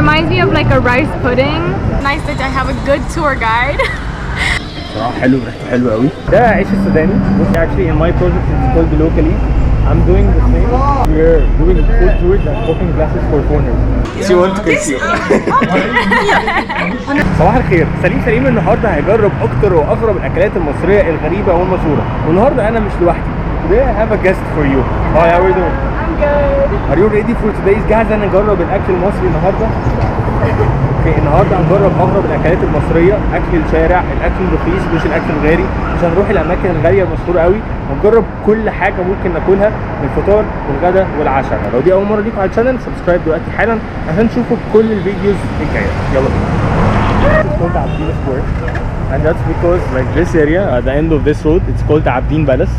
reminds me of like a rice pudding. Nice that I have a good tour guide. صراحة حلو، ريحته حلوة قوي. ده عيش السوداني. Actually in my project it's called locally. I'm doing the same. We're doing food tours and cooking classes for foreigners. She wants to kiss you. صباح الخير. سليم النهارده هيجرب اكتر واغرب الاكلات المصرية الغريبة والمشهورة. والنهارده انا مش لوحدي. Today I have a guest for you. Hi, how are you doing? I'm good. Are you ready for today's جاهزة نجرب الاكل المصري النهارده؟ اوكي، النهارده هنجرب اغرب الاكلات المصريه، اكل الشارع، الاكل الرخيص مش الاكل الغالي، مش هنروح الاماكن الغاليه المشهوره قوي، هنجرب كل حاجه ممكن ناكلها من الفطار والغدا والعشاء. لو دي اول مره ليكم على الشانل سبسكرايب دلوقتي حالا عشان تشوفوا كل الفيديوز الجايه. يلا بينا. It's called Abdin Square and that's because like this area at the end of this road it's called Abdin Palace.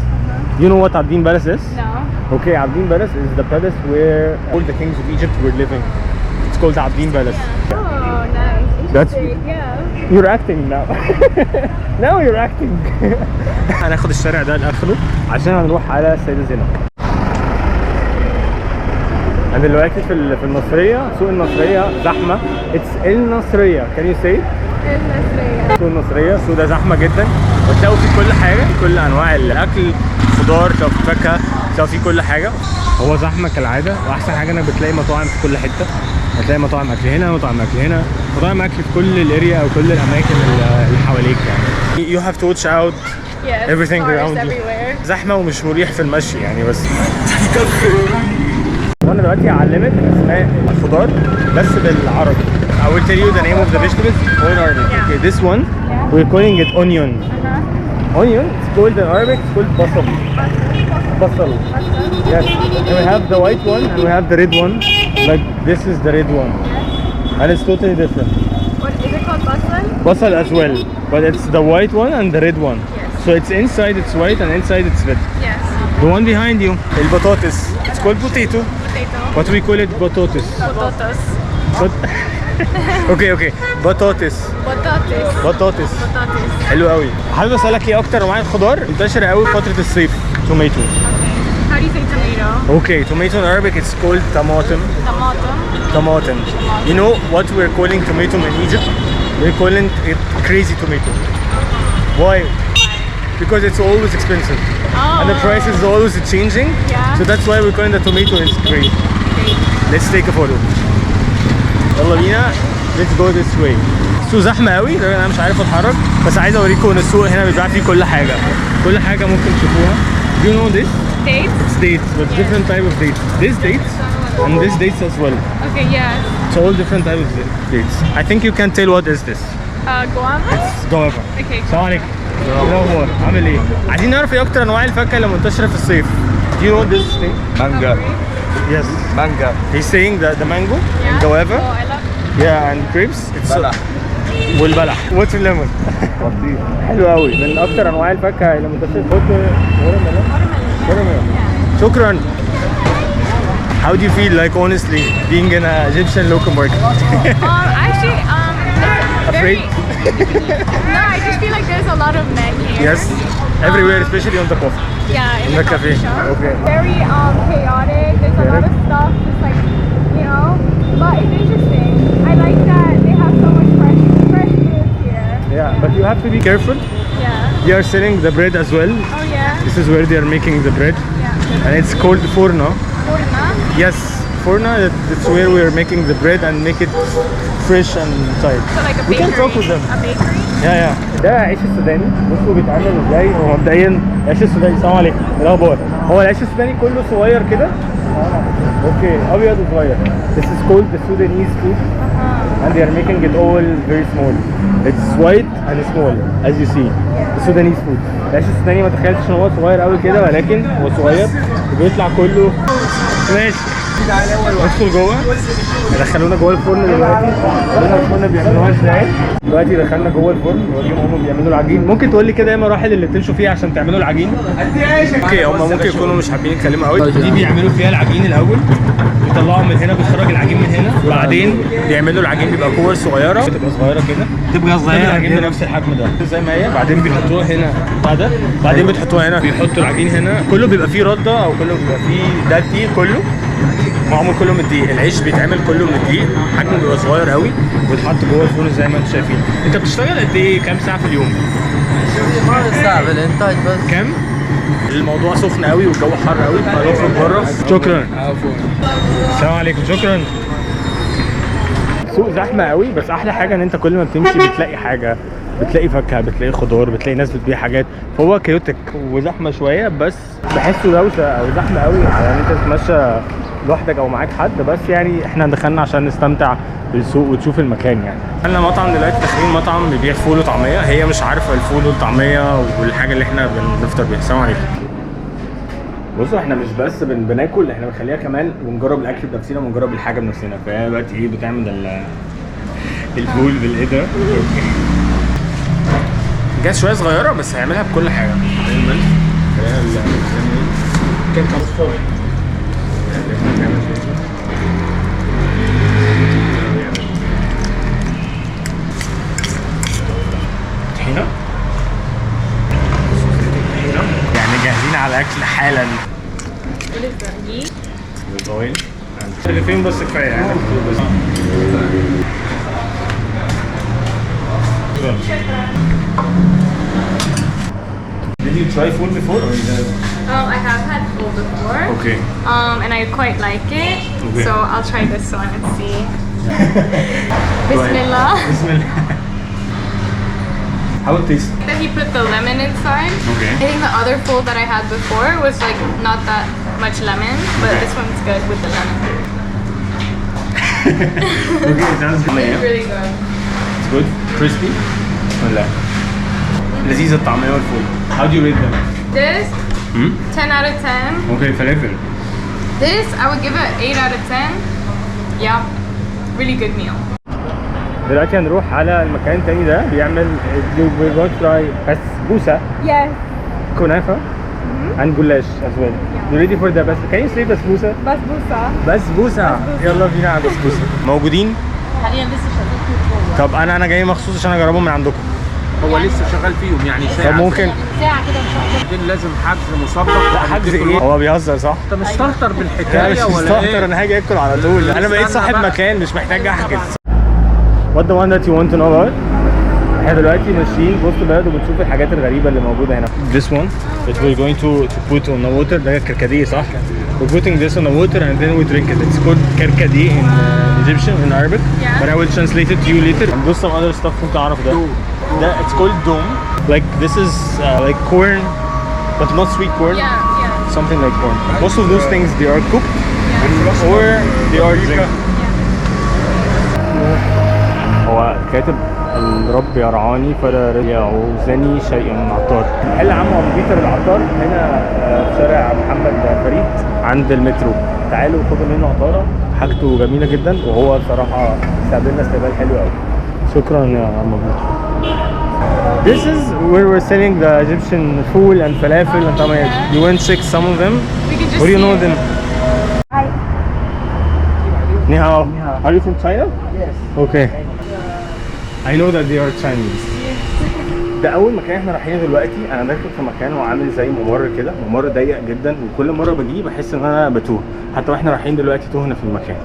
Do you know what Abdin Palace is? No. Okay, Abdin Palace is the palace where all the kings of Egypt were living. It's called Abdin Palace. Oh, nice. That's Yeah. You're acting now. Now you're acting. هناخد الشارع ده لاخره عشان هنروح على السيدة زينب. انا دلوقتي في النصرية، سوق النصرية زحمة. It's النصرية. Can you say? النصرية. سوق النصرية، السوق ده زحمة جدا وتلاقوا فيه كل حاجة، كل انواع الاكل، خضار، تلاقوا فيه فاكهة، تلاقوا فيه كل حاجة. هو زحمة كالعادة واحسن حاجة انك بتلاقي مطاعم في كل حتة. هتلاقي مطاعم اكل هنا، مطاعم اكل هنا، مطاعم اكل في كل الاريا او كل الاماكن اللي حواليك يعني. You have to watch out Yes. everything around you. Everywhere. زحمة ومش مريح في المشي يعني بس. وانا دلوقتي هعلمك اسماء الخضار بس بالعربي. I will tell you the name of the vegetables in Arabic. Okay, this one we're calling it onion. Onion, it's called in Arabic, it's called basal. Basal. Yes. And we have the white one and we have the red one. Like this is the red one. And it's totally different. What is it called? Basal? Basal as well, but it's the white one and the red one. Yes. So it's inside it's white and inside it's red. Yes. The one behind you, el batatas. It's called potato, Potato. but we call it batatas. Potatos. But okay. Batatas. Potatis. بطاطس. Potatis. حلو قوي. حابب اسالك ايه اكتر انواع الخضار منتشره قوي في فتره الصيف؟ توميتو. How do you say tomato? Okay, tomato in Arabic it's called طماطم. Tomato. طماطم. You know what we're calling tomato in Egypt? We're calling it crazy tomato. Why? Because it's always expensive. Oh. And the price is always changing. Yeah. So that's why we're calling the tomato is crazy. Let's take a photo. يلا بينا. Let's go this way. السوق زحمة قوي، انا مش عارف اتحرك، بس عايز اوريكم ان السوق هنا بيبيع فيه كل حاجة. كل حاجة ممكن تشوفوها. Do you know this? Dates? It's dates, but different type of dates. This dates and this dates as well. Okay, yes. It's all different type of dates. I think you can tell what is this. Guava? جوافة. Okay. السلام عليكم. ايه الاخبار؟ عامل ايه؟ عايزين نعرف ايه اكتر انواع الفاكهة اللي منتشرة في الصيف. Do you know this thing? Manga. Yes. Manga. He's saying the mango, Yeah. guava, Oh, I love yeah, and grapes. It's بلح. والبلح. Water lemon. بطيخ. حلو قوي، من اكتر انواع الفاكهة اللي منتشرة. watermelon. شكرا. How do you feel like honestly being in an Egyptian local market? Actually, it's very... Afraid? No, I just feel like there's a lot of men here. Yes. Everywhere, especially on the coffee. Yeah, in In the the cafe. coffee shop. Okay. Very chaotic. There's a lot of stuff, just like, you know. But it's interesting. I like that they have so much fresh foods here. Yeah, but you have to be careful. Yeah. They are selling the bread as well. Oh yeah. This is where they are making the bread. Yeah. And it's called forna. Forna. Yes, forna, that's where we are making the bread and make it fresh and tight. So like a We bakery. can talk with them. A bakery. يا ده عيش السوداني. بصوا بيتعمل ازاي. هو مبدئيا العيش السوداني. السلام عليكم. ايه الاخبار؟ هو العيش السوداني كله صغير كده. اوكي ابيض وصغير. This is called the Sudanese food and they are making it all very small. It's white and small as you see. The Sudanese food. العيش السوداني ما تخيلتش ان هو صغير قوي كده ولكن هو صغير وبيطلع كله. ماشي. ندخل جوه. دخلونا جوه الفرن دلوقتي. قلنا الفرن بيعملوها ازاي. دلوقتي دخلنا جوه الفرن نوريهم هم بيعملوا العجين. ممكن تقول لي كده ايه المراحل اللي بتمشوا فيها عشان تعملوا العجين؟ اوكي هم ممكن يكونوا مش حابين يتكلموا قوي. دي بيعملوا فيها العجين الاول، بيطلعوا من هنا، بيخرج العجين من هنا، وبعدين بيعملوا العجين بيبقى كور صغيره، بتبقى صغيره كده، تبقى صغيره العجين بنفس الحجم ده زي ما هي، بعدين بيحطوها هنا بتاع ده، بعدين بتحطوها هنا، بيحطوا العجين هنا، كله بيبقى فيه رده او كله بيبقى فيه ده كله معمول كله من الدقيق. العيش بيتعمل كله من الدقيق، حجمه بيبقى صغير قوي ويتحط جوه الفرن زي ما انتم شايفين. انت بتشتغل قد ايه؟ كام ساعه في اليوم؟ ما ساعة بالانتاج بس. كام؟ الموضوع سخن قوي والجو حر قوي، فهنخرج بره. شكرا. عفوا. السلام عليكم. شكرا. سوق زحمه قوي، بس احلى حاجه ان انت كل ما بتمشي بتلاقي حاجه، بتلاقي فاكهه، بتلاقي خضار، بتلاقي ناس بتبيع حاجات. فهو كيوتك وزحمه شويه، بس بحسه دوشه او زحمه قوي على ان انت تتمشى لوحدك او معاك حد. بس يعني احنا دخلنا عشان نستمتع بالسوق وتشوف المكان. يعني احنا مطعم دلوقتي داخلين مطعم بيبيع فول وطعميه. هي مش عارفه الفول والطعميه والحاجه اللي احنا بنفطر بيها. السلام عليكم. بصوا احنا مش بس بناكل، احنا بنخليها كمان بنجرب الاكل بنفسنا وبنجرب الحاجه بنفسنا. فهي دلوقتي ايه بتعمل الفول بالايدر. جات شويه صغيره بس هيعملها بكل حاجه. الملح كان مصفر طحينه. يعني جاهزين على الاكل حالا. والبوين الرغيفين بس كفايه يعني. Did you try food before or you didn't? I have had full before. Okay. And I quite like it. Okay. So I'll try this one and see. Bismillah. Bismillah. How it tastes? Then he put the lemon inside. Okay. I think the other food that I had before was like not that much lemon, but Okay. this one's good with the lemon. Okay, it sounds good. It's really good. It's good. Crispy. ولا لذيذة الطعمية والفول. How do you rate them? This, 10 out of 10. Okay, فلافل. This, I would give it 8 out of 10. Yeah, really good meal. دلوقتي هنروح على المكان التاني ده بيعمل we're going to try بسبوسة, Yes. كنافة, and goulash as well. You ready for the best? Can you say بسبوسة? Basbousa. بسبوسة. يلا بينا على بسبوسة. موجودين؟ حاليا لسه شغال. طب انا جاي مخصوص عشان اجربهم من عندكم. هو لسه شغال فيهم يعني طب ساعة. ممكن ساعة كده ان شاء الله. بعدين لازم حجز مسبق. لا حجز ايه؟ هو بيهزر صح؟ انت مستهتر لا مش بالحكاية ولا مستهتر، ايه؟ انا هاجي اكل على طول. انا بقيت استنى صاحب بقى. مكان مش محتاج احجز. What the one that you want to know about? احنا دلوقتي ماشيين في وسط البلد وبنشوف الحاجات الغريبة اللي موجودة هنا. This one that we're going to put on the water ده كركديه صح؟ We're putting this on the water and then we drink it. It's called كركديه in Egyptian in Arabic. Yeah. But I will translate it to you later. And do some other stuff ممكن اعرف ده. ده it's called dome. Like this is like corn but not sweet corn. Yeah, yeah. Something like corn. Most of those things they are cooked or they are drink. هو كاتب الرب يرعاني فلا يعوزني شيء من عطار. محل عم ابو بيتر العطار هنا في شارع محمد فريد عند المترو. تعالوا خدوا منه عطاره، حاجته جميله جدا وهو بصراحه استقبلنا استقبال حلو قوي. شكرا يا عم ابو بيتر. This is where we're selling the Egyptian food and falafel and tamayas. You want to check some of them? We can just Or you see know it. them? Hi. Ni hao. Are you from China? Yes. Okay. I know that they are Chinese. ده أول مكان احنا رايحينه دلوقتي. أنا داخل في مكان هو عامل زي ممر كده، ممر ضيق جدا وكل مرة باجي بحس إن أنا بتوه، حتى واحنا رايحين دلوقتي تهنا في المكان.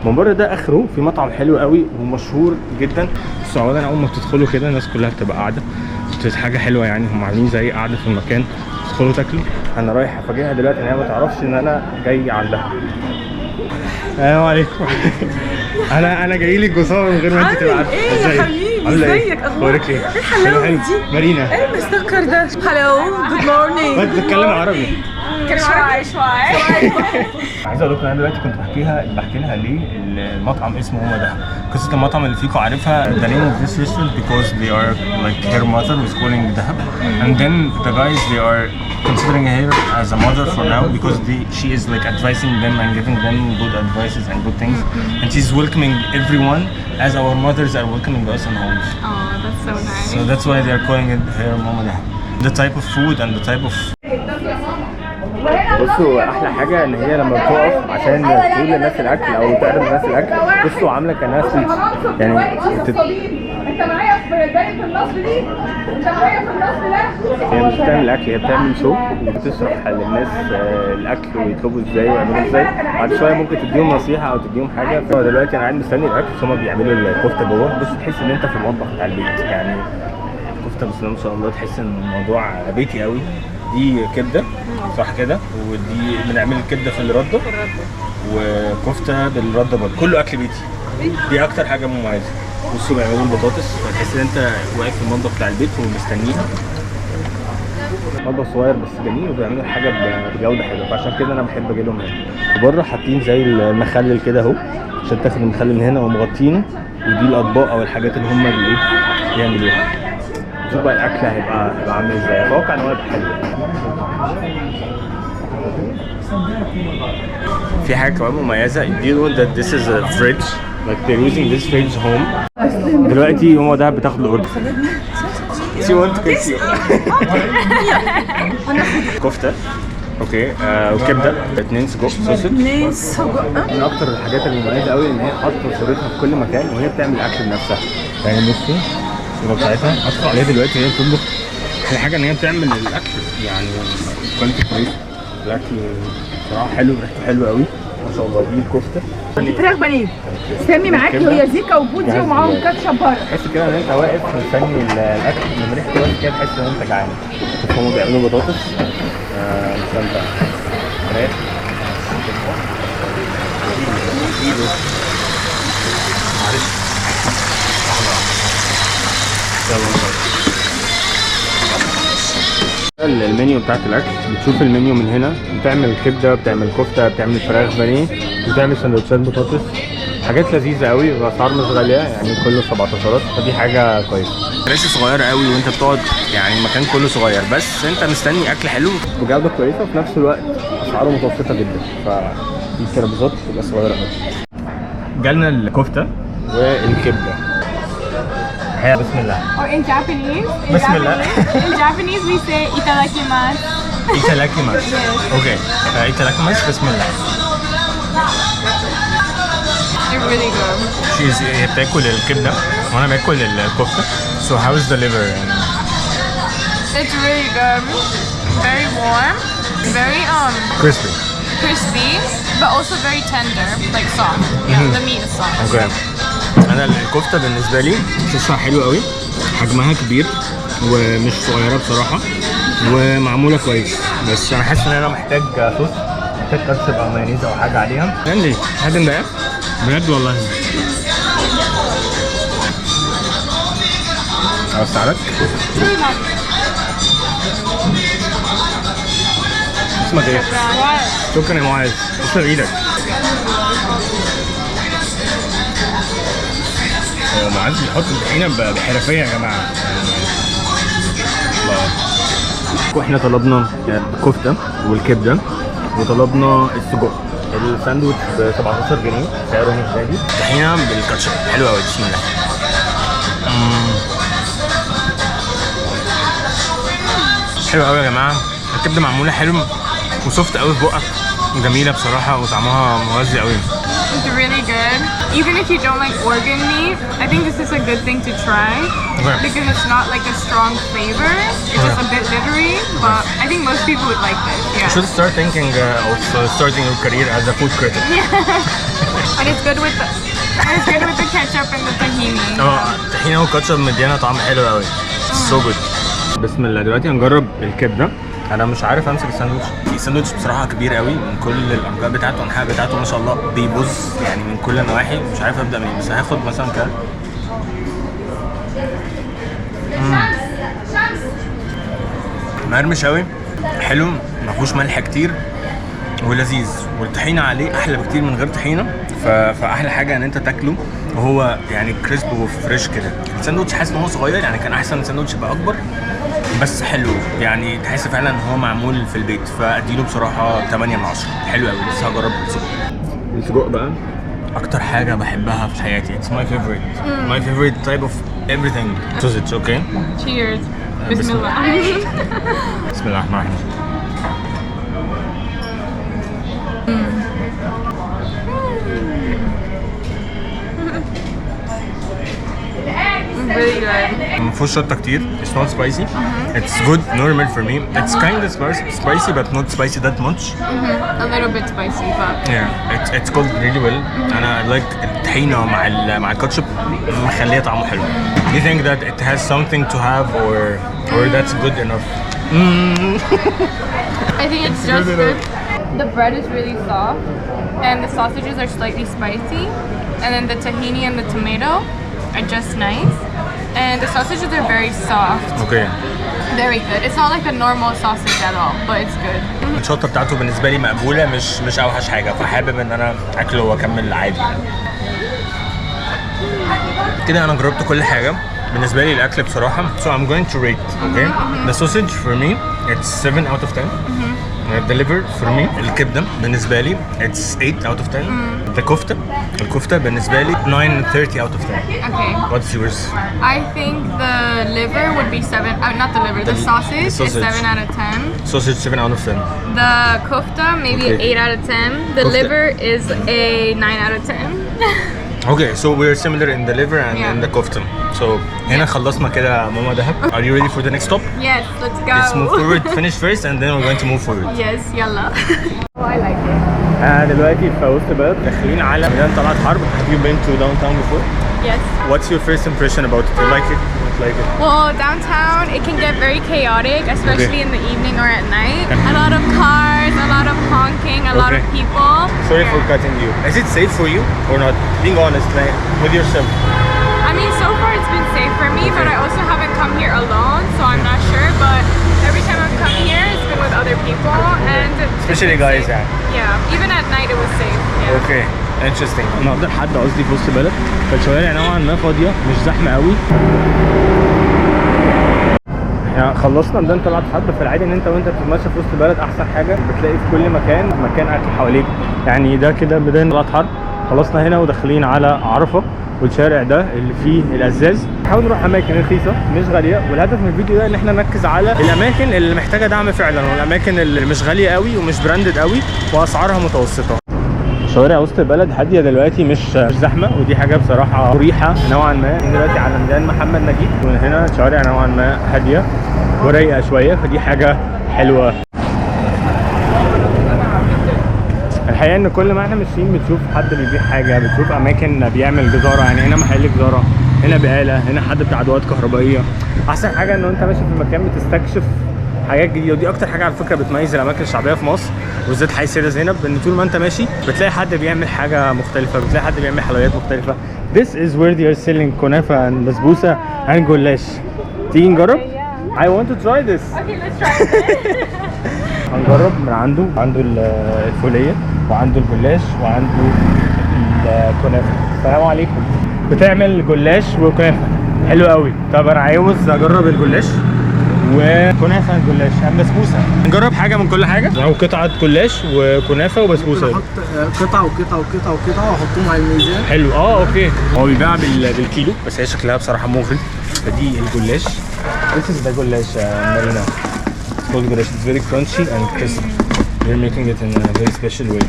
الممر ده آخره في مطعم حلو قوي ومشهور جدا. بس أولا أول ما بتدخلوا كده الناس كلها بتبقى قاعدة، حاجة حلوة يعني، هم عاملين زي قاعدة في المكان تدخلوا تاكلوا. أنا رايح أفاجئها دلوقتي إن هي ما تعرفش إن أنا جاي عندها. السلام عليكم. انا جاي لك بصور من غير ما انت تبقى عارفه. ايه يا حبيبي ازيك اخبارك ايه؟ ايه الحلاوه دي؟ مارينا. ايه المستكر ده؟ هلو جود مورنينج. بس بتتكلم عربي. شوي. عايز اقول لكم انا دلوقتي كنت بحكي لها ليه المطعم اسمه هو دهب. قصه المطعم اللي فيكم عارفها. The name of this restaurant because they are like her mother was calling دهب and then the guys they are considering her as a mother for now because she is like advising them and giving them good advices and good things and she's welcoming everyone as our mothers are welcoming us in homes. Oh, that's so nice. So that's why they are calling it her Mama Dahab. The type of food and the type of بصوا احلى حاجه ان هي لما بتقف عشان تقول للناس الاكل او تعرض للناس الاكل، بصوا عامله كانها سبيتش يعني انت معايا في دايره النصب دي، انت معايا في النصب ده. هي مش بتعمل اكل، هي بتعمل شو وبتشرح للناس الاكل ويطلبوا ازاي ويعملوا ازاي. بعد شويه ممكن تديهم نصيحه او تديهم حاجه. دلوقتي انا قاعد مستني الاكل، هما بيعملوا الكفته جوه. بص تحس ان انت في المطبخ بتاع البيت يعني. كفته بسم الله ما شاء الله، تحس ان الموضوع بيتي قوي. دي كبده صح كده، ودي بنعمل الكبده في الرده وكفته بالرده برضه، كله اكل بيتي. دي اكتر حاجه مميزه. بصوا بيعملوا البطاطس، فتحس ان انت واقف في المطبخ بتاع البيت ومستنيها. مطبخ صغير بس جميل، وبيعملوا حاجه بجوده حلوه، فعشان كده انا بحب اجي لهم هنا. وبره حاطين زي المخلل كده اهو، عشان تاخد المخلل من هنا ومغطينه. ودي الاطباق او الحاجات اللي هم اللي يعملوها. شوف بقى الاكل هيبقى عامل ازاي. اتوقع ان هو هيبقى حلو. في حاجه كمان مميزه. Do you know that this is a fridge? Like they're using this fridge home. دلوقتي هو ده بتاخد الاوردر. She want to kiss you. كفته اوكي وكبده 2 سجق سوسج. من اكتر الحاجات المميزه قوي ان هي حاطه صورتها في كل مكان وهي بتعمل اكل بنفسها. يعني بصوا الصوره بتاعتها حاطه عليها دلوقتي وهي بتطبخ. احلى حاجه ان هي بتعمل الاكل يعني كواليتي كويس. الاكل بصراحه حلو، ريحته حلوه قوي ما شاء الله. دي الكفته فراخ بانيه سمي معاك وهي زيكا وبودي ومعاهم كاتشب بره. تحس كده ان انت واقف مستني الاكل من ريحته بس كده، تحس ان انت جعان. شوف هما بيعملوا بطاطس مستمتع. فراخ معلش المنيو بتاعت الاكل. بتشوف المنيو من هنا، بتعمل كبده، بتعمل كفته، بتعمل فراخ بانيه، بتعمل سندوتشات بطاطس. حاجات لذيذه قوي باسعار مش غاليه يعني، كله 17. فدي حاجه كويسه. كراسي صغيره قوي وانت بتقعد يعني، المكان كله صغير بس انت مستني اكل حلو بجوده كويسه وفي نفس الوقت اسعاره متوسطه جدا. فدي الترابيزات بتبقى صغيره قوي. جالنا الكفته والكبده. بسم الله. Or in Japanese. بسم الله. In Japanese we say itadakimasu. itadakimasu. Okay. itadakimasu. بسم الله. They're really good. هي بتاكل الكبده وانا باكل الكفته. So how is the liver? It's really good. Very warm. Very Crispy. crispy, but also very tender, like soft. Yeah, the meat is soft. Okay. انا الكفته بالنسبه لي صوصها حلو قوي، حجمها كبير ومش صغيره بصراحه، ومعموله كويس. بس انا حاسس ان انا محتاج صوص، محتاج كاتشب او مايونيز او حاجه عليها. عندي حد مضايقك؟ بجد والله. اوسع لك. اسمك ايه؟ شكرا يا معاذ. تسلم ايدك. معاذ بيحط الطحينه بحرفيه يا جماعه. الله. واحنا طلبنا الكفته والكبده وطلبنا السجق. الساندوتش ب 17 جنيه، سعره مش غالي. طحينه بالكاتشب حلوه قوي. بسم الله. حلوه قوي يا جماعه. الكبده معموله حلو وسوفت قوي في بقك، جميله بصراحه وطعمها موزي قوي. It's really good. Even if you don't like organ meat, I think this is a good thing to try because it's not like a strong flavor. It's just a bit livery, but I think most people would like this. You Yeah. should start thinking of starting your career as a food critic. And it's good with the ketchup and the tahini. الطحينه والكاتشب مديانا طعم حلو قوي. So good. بسم الله. دلوقتي هنجرب الكبده. انا مش عارف امسك الساندوتش. الساندوتش بصراحه كبير قوي من كل الانواع بتاعته، والانحاء بتاعته ما شاء الله بيبوظ يعني من كل النواحي. مش عارف ابدا منين، بس هاخد مثلا كده. مقرمش قوي، حلو، ما فيهوش ملح كتير ولذيذ، والطحينه عليه احلى بكتير من غير طحينه. فاحلى حاجه ان انت تاكله وهو يعني كريسب وفريش كده. الساندوتش حاسس ان هو صغير يعني، كان احسن الساندوتش يبقى اكبر، بس حلو يعني، تحس فعلا ان هو معمول في البيت. فاديله بصراحه 8 من 10. حلو قوي. لسه هجرب السجق بقى. اكتر حاجه بحبها في حياتي. It's my favorite. My favorite type of everything. Sausage, okay? Cheers. Bismillah. بسم الله الرحمن الرحيم. really good. مفيهوش شطة كتير. It's not spicy. It's good normal for me. It's kind of spicy but not spicy that much. A little bit spicy, but Yeah, it's cooked really well. أنا I like الطحينة مع الكاتشب مخليه طعمه حلو. Do you think that it has something to have or that's good enough? I think it's just good. The bread is really soft, and the sausages are slightly spicy, and then the tahini and the tomato are just nice, and the sausages are very soft. Okay. Very good. It's not like a normal sausage at all, but it's good. الشطة بتاعته بالنسبة لي مقبولة مش أوحش حاجة فحابب إن أنا أكله وأكمل عادي. كده أنا جربت كل حاجة. بالنسبة لي الأكل بصراحة so I'm going to rate okay the sausage for me it's 7 out of 10 the liver for me الكبدة بالنسبة لي it's 8 out of 10 الكفتة بالنسبة لي 9.30 out of 10 Okay. What's yours? I think the liver would be 7. Not the liver. The sausage is 7 out of 10. Sausage 7 out of 10 The kofta maybe Okay. 8 out of 10. The Kofta. liver is a 9 out of 10. Okay so we're similar in the liver and Yeah. in the kofta so هنا خلصنا كده ماما دهب Are you ready for the next stop? Yes, let's go. Let's move forward finish first and then we're going to move forward Yes, yalla. Oh, I like it. دلوقتي في وسط بلد داخلين على ميدان طلعت حرب Have you been to downtown before? Yes. What's your first impression about it? You like it? You don't like it? Well, downtown, it can get very chaotic, especially in the evening or at night. A lot of cars, a lot of honking, a lot of Okay. people. Sorry for cutting you. Is it safe for you or not? Being honest, like with yourself. I mean, so far it's been safe for me, but I also haven't come here alone, so I'm not sure. But every time I've come here, it's been with other people, and it's Especially been guys, safe. yeah. Yeah, even at night it was safe. Yeah. Okay. Interesting. النهارده لحد قصدي في وسط بلد فالشوارع نوعا ما فاضية مش زحمة قوي. احنا خلصنا ميدان طلعت حرب في العادي ان انت وانت بتتمشى في وسط البلد احسن حاجة بتلاقي في كل مكان اكل حواليك يعني ده كده ميدان طلعت حرب خلصنا هنا وداخلين على عرفة والشارع ده اللي فيه الازاز نحاول نروح اماكن رخيصه مش غاليه والهدف من الفيديو ده ان احنا نركز على الاماكن اللي محتاجه دعم فعلا والاماكن اللي مش غاليه قوي ومش براندد قوي واسعارها متوسطه. شوارع وسط البلد هاديه دلوقتي مش زحمه ودي حاجه بصراحه مريحه نوعا ما. دلوقتي على ميدان محمد نجيب ومن هنا شوارع نوعا ما هاديه ورايقه شويه فدي حاجه حلوه. الحقيقه ان كل ما احنا ماشيين بتشوف حد بيبيع حاجه بتشوف اماكن بيعمل جزاره يعني هنا محل جزاره هنا بقاله هنا حد بتاع ادوات كهربائيه. احسن حاجه ان انت ماشي في المكان بتستكشف حاجات جديده ودي اكتر حاجه على فكره بتميز الاماكن الشعبيه في مصر وبالذات حي السيده زينب ان طول ما انت ماشي بتلاقي حد بيعمل حاجه مختلفه بتلاقي حد بيعمل حلويات مختلفه. This is where they are selling كنافه and بسبوسه and جلاش. تيجي نجرب؟ I want to try this. Okay, let's try it. هنجرب من عنده الفوليه وعنده الجلاش وعنده الكنافه. السلام عليكم. بتعمل جلاش وكنافه حلو قوي. طب انا عاوز اجرب الجلاش وكنافه الجلاش بسبوسه. نجرب حاجه من كل حاجه او قطعه جلاش وكنافه وبسبوسه. احط قطعه وقطعه وقطعه وقطعه واحطهم على الميزان. حلو اوكي. هو بيباع بالكيلو بس هي شكلها بصراحه مغري. فدي الجلاش. This is the جلاش مارينا. It's called جلاش. It's very crunchy and crispy. They're making it in a very special way.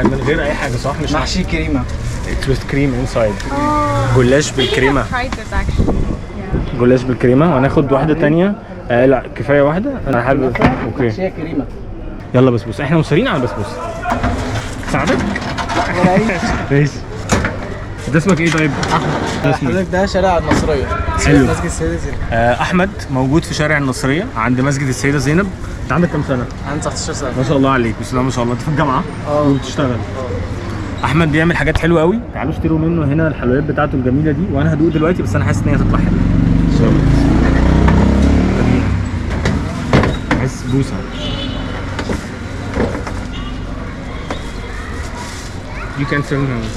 من غير اي حاجه صح مش محشي كريمه. It's with cream inside. جلاش بالكريمه. Tried this actually. جلاش بالكريمه وهناخد واحده تانية. لا كفايه واحده انا حابب. اوكي محشيه كريمه. يلا بسبوسه احنا مصرين على البسبوسه. ساعدك؟ ماشي. ده اسمك ايه طيب؟ احمد. حضرتك ده شارع النصريه. حلو. مسجد السيده زينب. احمد موجود في شارع النصريه عند مسجد السيده زينب. انت عندك كام سنه؟ عندي 19 سنه. ما شاء الله عليك بسم الله ما شاء الله. انت في الجامعه؟ وبتشتغل. احمد بيعمل حاجات حلوه قوي. تعالوا اشتروا منه هنا الحلويات بتاعته الجميله دي وانا هدوق دلوقتي بس انا حاسس ان هي هتطلع حلوه. ان شاء الله. بسبوسه. You can turn around.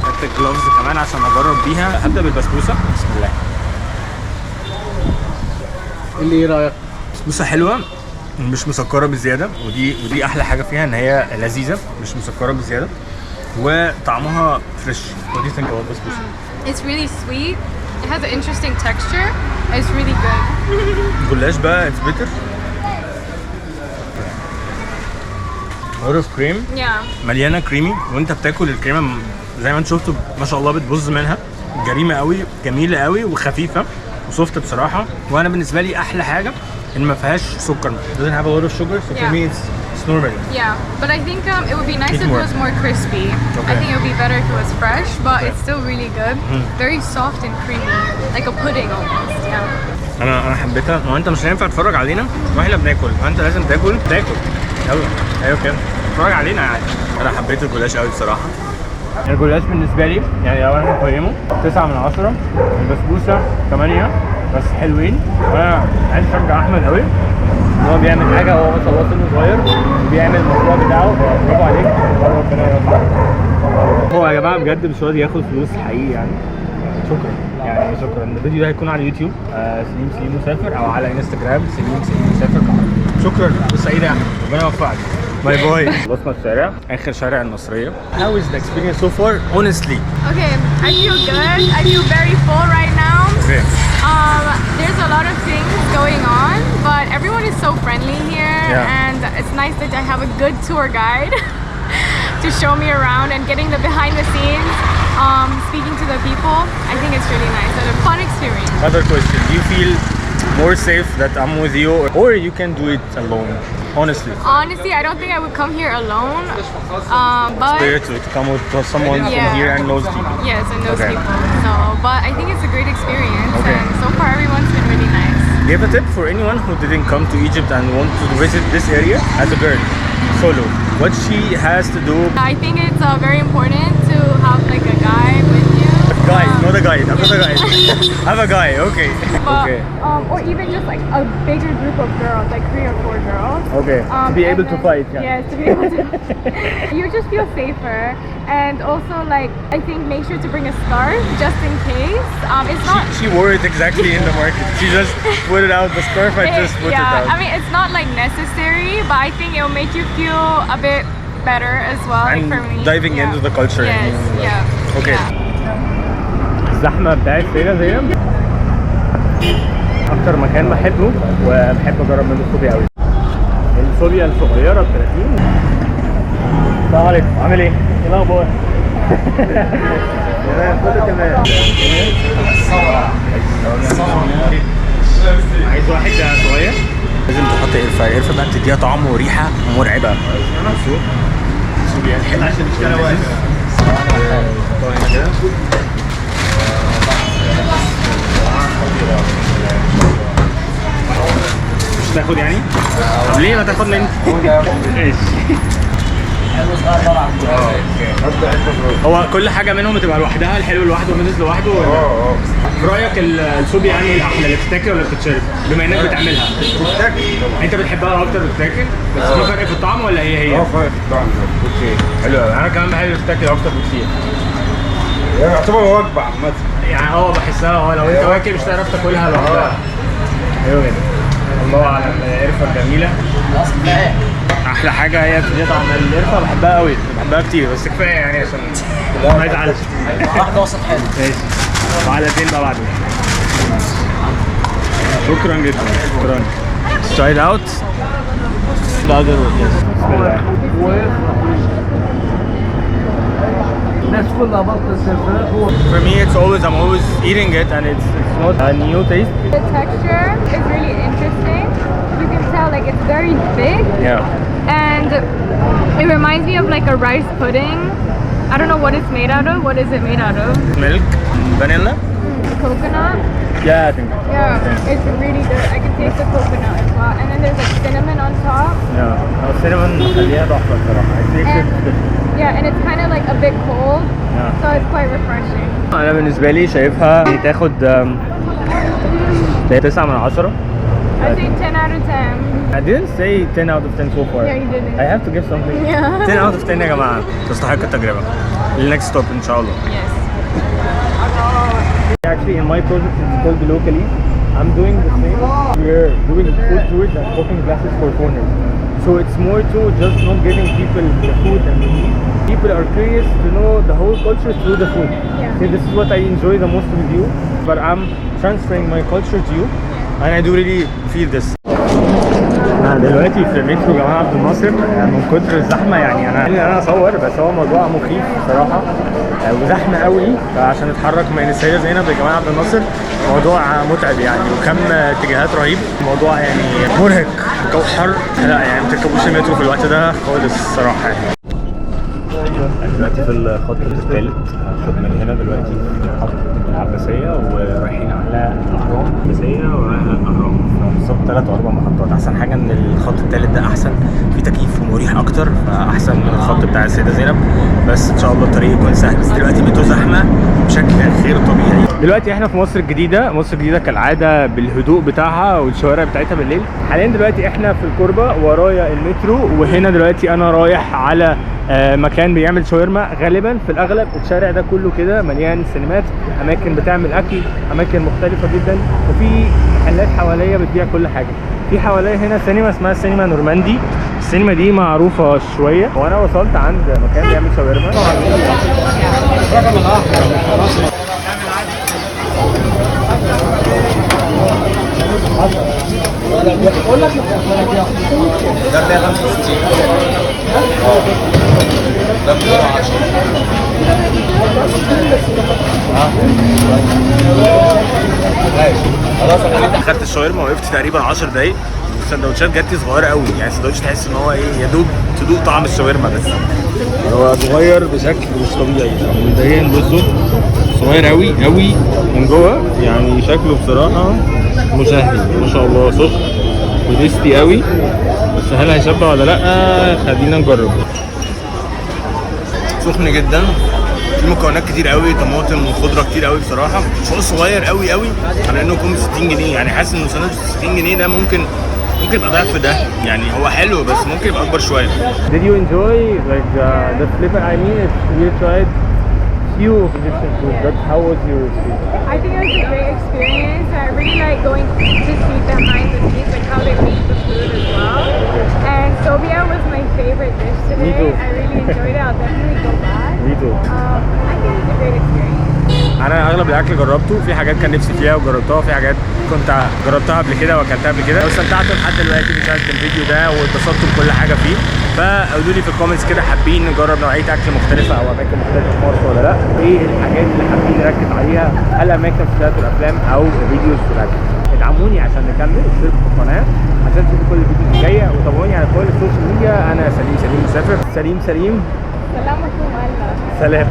حتى الجلوفز كمان عشان اجرب بيها. هبدا بالبسبوسه. بسم الله. اللي ايه رايك؟ بسبوسه حلوه مش مسكره بزياده ودي احلى حاجه فيها ان هي لذيذه مش مسكره بزياده وطعمها فريش. What do you think about بسبوسه؟ It's really sweet. It has an interesting texture. It's really good. جلاش بقى it's bitter. Out of cream. Yeah. مليانه كريمي وانت بتاكل الكريمه زي ما انتم شفتوا ما شاء الله بتبظ منها، جريمه قوي، جميله قوي وخفيفه وسوفت بصراحه. وانا بالنسبه لي احلى حاجه ان ما فيهاش سكر. doesn't have a lot of sugar, so for Yeah. me it's normal. Yeah, but I think it would be nice Eat if more. it was more crispy. Okay. I think it would be better if it was fresh, but it's still really good. Very soft and creamy, like a pudding almost. Yeah. انا حبيتها. هو انت مش هينفع تتفرج علينا واحنا بناكل، فانت لازم تاكل. يلا ايوه كده اتفرج علينا يعني. انا حبيت الجلاش قوي بصراحه. الجلاش بالنسبه لي يعني لو انا هقيمه 9 من 10. البسبوسه 8 بس حلوين. وانا عايز اشجع احمد قوي ان هو بيعمل حاجه، هو ما شاء الله سنه صغير وبيعمل المشروع بتاعه، برافو عليك. ربنا يوفقك. هو يا جماعه بجد مش راضي ياخد فلوس حقيقي يعني. شكرا يعني شكرا. الفيديو ده هيكون على يوتيوب سليم مسافر، او على انستجرام سليم مسافر. شكرا وسعيد يا احمد، ربنا يوفقك. باي باي. خلصنا الشارع، اخر شارع النصريه. How is the experience so far honestly? Okay, I feel good. I feel very full right now. Okay. There's a lot of things going on, but everyone is so friendly here, Yeah. and it's nice that I have a good tour guide to show me around and getting the behind the scenes. Speaking to the people, I think it's really nice and a fun experience. Another question, do you feel more safe that I'm with you, or you can do it alone? Honestly. Honestly, I don't think I would come here alone, but Better to come with someone from Yeah. here and knows people. yes, and those Okay. people. So, but I think it's a great experience, Okay. and so far everyone's been really nice. Give a tip for anyone who didn't come to Egypt and want to visit this area as a girl, solo. What she has to do. I think it's very important to have like a guide with you. Guide, not a guide. I'm not a guide. Have a guy, okay. But, Okay. or even just like a bigger group of girls, like 3 or 4 girls. Okay. To be and able to then- fight. Yeah. Yes, to be able to. You just feel safer, and also like I think make sure to bring a scarf just in case. It's not. She wore it exactly in the market. She just put it out. The scarf I just put it out. I mean, it's not like necessary, but I think it will make you feel a bit better as well. And like for me. diving into the culture. Yes. Yeah. Okay. Yeah. الزحمة بتاعت فينا زي أكتر مكان بحبه وبحب أجرب منه الصوبيا أوي. الصوبيا الصغيرة ب 30. السلام عليكم، عامل إيه؟ إيه الأخبار؟ تمام، كله تمام. عايز واحد صغير؟ لازم تحط قرفة، القرفة بقى بتديها طعم وريحة مرعبة. صوبيا عشان تشتغل واحد. هنا كده. مش تاخد يعني؟ طب ليه ما تاخد مني؟ ماشي. هو كل حاجة منهم بتبقى لوحدها، الحلو لوحده والمزز لوحده ولا؟ في رأيك الصوبيا يعني الأحلى، اللي بتتاكل ولا بتتشرب؟ بما إنك بتعملها. بتتاكل. أنت بتحبها أكتر بتتاكل؟ بس في فرق في الطعم ولا هي؟ فرق في الطعم. اوكي حلو قوي. أنا كمان بحب بتتاكل أكتر بكتير. يعني يعتبر وجبة عامة. يعني بحسها لو أنت واكل مش هتعرف تاكلها لوحدها. حلو جدا. الله على القرفة الجميلة. احلى حاجه هي في طعم القرفه، بحبها قوي، بحبها كتير، بس كفايه يعني عشان ما يزعلش. واحدة وسط حلو. ماشي. معلقتين بقى بعدين. شكرا جدا. شكرا. Try it out. The other one, yes. بسم الله. For me, I'm always eating it, and it's not a new taste. The texture is really interesting. You can tell like it's very thick. Yeah. And it reminds me of like a rice pudding. I don't know what it's made out of. What is it made out of? Milk, vanilla. Coconut. Yeah, I think. Yeah, it's really good. I can taste the coconut as well. And then there's like cinnamon on top. Yeah. Cinnamon مخليها تحفة الصراحة. It tastes And yeah, and it's kind of like a bit cold. Yeah. So it's quite refreshing. أنا بالنسبة لي شايفها تاخد 9 من 10. I say 10 out of 10. I didn't say 10 out of 10 so far. Yeah, you didn't. I have to give something. Yeah. 10 out of 10 يا جماعة. تستحق التجربة. Next stop إن شاء الله. Yes. Actually, in my project, it's called Locally. I'm doing the same. We're doing food tours and cooking classes for foreigners. So it's more to just not giving people the food and the meat. People are curious to know the whole culture through the food. Yeah. See, this is what I enjoy the most with you. But I'm transferring my culture to you, and I do really feel this. أنا دلوقتي في مترو جمال عبد الناصر، من كتر الزحمة يعني أنا أصور، بس هو موضوع مخيف بصراحة. وزحمه قوي، فعشان نتحرك من السيده زينب لجمال عبد الناصر موضوع متعب يعني، وكم اتجاهات رهيب، الموضوع يعني مرهق، الجو حر، لا يعني ما تركبوش المترو في الوقت ده خالص الصراحه يعني. دلوقتي في الخط الثالث، هاخد من هنا دلوقتي في محطة العباسية ورايحين على الأهرام، العباسية ورايح على الأهرام، بالظبط 3 أو 4 محطات. أحسن حاجة إن الخط الثالث ده أحسن، في تكييف ومريح أكتر، فأحسن من الخط بتاع السيدة زينب، بس إن شاء الله الطريق يكون سهل. بس دلوقتي المترو زحمة بشكل غير طبيعي. دلوقتي احنا في مصر الجديدة، مصر الجديدة كالعادة بالهدوء بتاعها والشوارع بتاعتها بالليل. حاليا دلوقتي احنا في الكوربة ورايا المترو، وهنا دلوقتي أنا رايح على مكان بيعمل شاورما. غالبا في الاغلب الشارع ده كله كده مليان سينمات، اماكن بتعمل اكل، اماكن مختلفه جدا، وفي محلات حواليا بتبيع كل حاجه. في حواليا هنا سينما اسمها سينما نورماندي، السينما دي معروفه شويه، وانا وصلت عند مكان بيعمل شاورما. ده 165 ده 110. خلاص انا اخدت الشاورما وقفت تقريبا 10 دقايق، السندوتشات جات لي صغيره قوي، يعني السندوتش تحس ان هو ايه، يا دوب تدوق طعم الشاورما، بس هو صغير بشكل مش طبيعي. مبدئيا بصوا صغير قوي قوي من جوه، يعني شكله بصراحه مشهي ما شاء الله، سخن وديستي قوي، بس هل هيشبع ولا لا؟ خلينا نجرب. سخن جدا، في مكونات كتير قوي، طماطم وخضره كتير قوي بصراحه، شويه صغير قوي قوي على انه يكون ب 60 جنيه، يعني حاسس ان ساندوتش 60 جنيه ده ممكن يبقى ضعف ده، يعني هو حلو بس ممكن يبقى اكبر شويه. Did you enjoy like the flavor? I mean, if you tried few of Egyptian food, but how was your experience? I think it was a great experience. I really like going to see behind the scenes, like how they make the food as well. And Sobia was my favorite dish today. Me too. I really enjoyed it. I'll definitely go back. Me too. I think it was a great experience. انا اغلب الاكل جربته، في حاجات كان نفسي فيها وجربتها، في حاجات كنت جربتها قبل كده واكلتها قبل كده. لو استمتعتوا لحد دلوقتي بمشاهده الفيديو ده واتبسطتوا بكل حاجه فيه، فقولوا لي في الكومنتس كده حابين نجرب نوعيه اكل مختلفه او اماكن مختلفه في مصر ولا لا، وايه الحاجات اللي حابين نركز عليها، هل اماكن في مسلسلات الافلام او فيديوز في الاكل. ادعموني عشان نكمل، اشتركوا في القناه عشان تشوفوا كل الفيديوز الجايه، وتابعوني على كل السوشيال ميديا. انا سليم مسافر. سليم سلامكم الله. سلام.